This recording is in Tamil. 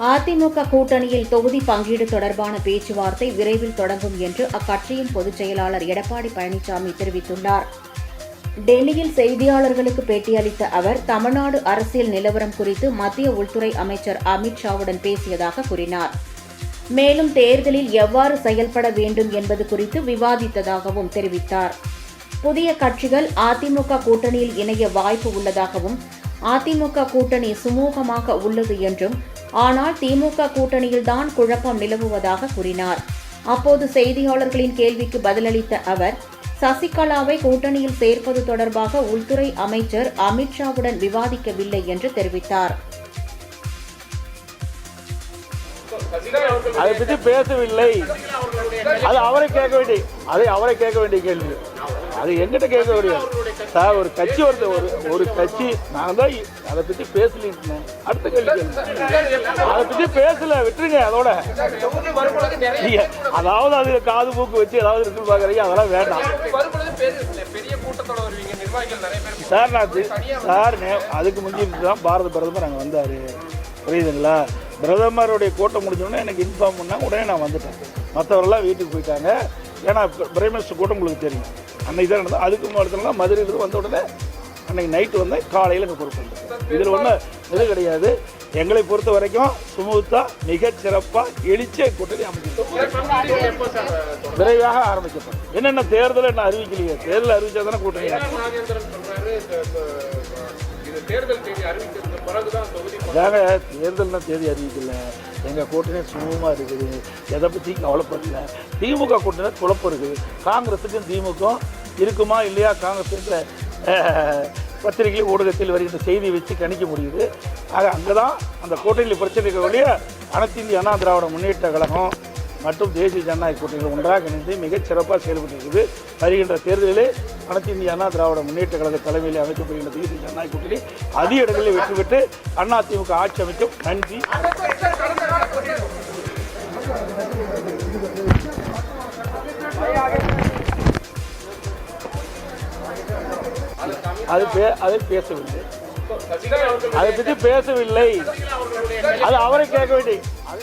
அதிமுக கூட்டணியில் தொகுதி பங்கீடு தொடர்பான பேச்சுவார்த்தை விரைவில் தொடங்கும் என்று அக்கட்சியின் பொதுச் செயலாளர் எடப்பாடி பழனிசாமி தெரிவித்துள்ளார். டெல்லியில் செய்தியாளர்களுக்கு பேட்டியளித்த அவர், தமிழ்நாடு அரசியல் நிலவரம் குறித்து மத்திய உள்துறை அமைச்சர் அமித் ஷாவுடன் பேசியதாக கூறினார். மேலும் தேர்தலில் எவ்வாறு செயல்பட வேண்டும் என்பது குறித்து விவாதித்ததாகவும் தெரிவித்தார். புதிய கட்சிகள் அதிமுக கூட்டணியில் இணைய வாய்ப்பு உள்ளதாகவும், அதிமுக கூட்டணி சுமூகமாக உள்ளது என்றும், ஆனால் திமுக கூட்டணியில்தான் குழப்பம் நிலவுவதாக கூறினார். அப்போது செய்தியாளர்களின் கேள்விக்கு பதிலளித்த அவர், சசிகலாவை கூட்டணியில் சேர்ப்பது தொடர்பாக உள்துறை அமைச்சர் அமித் ஷாவுடன் விவாதிக்கவில்லை என்று தெரிவித்தார். அதை பற்றி பேசவில்லை. அது அவரை கேட்க வேண்டிய கேள்வி. அது எங்கிட்ட கேட்க முடியாது சார். ஒரு கட்சி ஒரு கட்சி நான் தான் அதை பற்றி பேசலின்னு அடுத்த கேள்வி அதை பற்றி பேசல விட்டுருங்க. அதோட அதாவது அது காது மூக்கு வச்சு ஏதாவது இருக்குன்னு பார்க்குறீங்க, அதெல்லாம் வேண்டாம் சார். அதுக்கு முந்தைய தான் பாரத பிரதமர் அங்கே வந்தார், புரியுதுங்களா? பிரதமருடைய கூட்டம் முடிஞ்சோடனே எனக்கு இன்ஃபார்ம் பண்ணால் உடனே நான் வந்துட்டேன். மற்றவரெல்லாம் வீட்டுக்கு போயிட்டாங்க. ஏன்னா பிரைம் மினிஸ்டர் கூட்டம் உங்களுக்கு தெரியும், அன்னைக்கு தான் நடந்தது. அதுக்கு அடுத்தனால மதுரையில் வந்த உடனே அன்னைக்கு நைட்டு வந்தேன், காலையில் இங்கே பொறுப்பு. இதில் ஒன்றும் இது கிடையாது. எங்களை பொறுத்த வரைக்கும் சுமூகத்தாக மிகச் சிறப்பாக எழுச்சியை கூட்டணி அமைச்சிருக்கோம். விரைவாக ஆரம்பிக்கப்படும். என்னென்ன தேர்தல் என்ன அறிவிக்கலையே, தேர்தல் அறிவிச்சா தானே கூட்டணி. தேர்தல் தேதி அறிவிக்கல. எங்கள் கூட்டணி சுமூகமாக இருக்குது, எதை பற்றி கவலைப்படல. திமுக கூட்டணி குழப்பம் இருக்குது. காங்கிரஸுக்கும் திமுக இருக்குமா இல்லையா? காங்கிரஸ் பத்திரிகை ஊடகத்தில் வருகின்ற செய்தியை வச்சு கணிக்க முடியுது. ஆக அங்கே தான் அந்த கூட்டணியில் பிரச்சனைகளுடைய அனைத்து இந்திய அண்ணா திராவிட முன்னேற்ற கழகம் மற்றும் தேசிய ஜனநாயக கூட்டணிகள் ஒன்றாக இணைந்து மிகச் சிறப்பாக செயல்பட்டிருக்குது. வருகின்ற தேர்தலிலே அனைத்து இந்திய அண்ணா திராவிட முன்னேற்ற கழக தலைமையில் அமைக்கப்படுகின்ற தேசிய ஜனநாயக கூட்டணி அதிக இடங்களில் வெற்றி பெற்று அதிமுக ஆட்சி அமைக்கும். நன்றி. அதை பேசவில்லை. அதை பற்றி பேசவில்லை. அது அவரை கேட்க வேண்டிய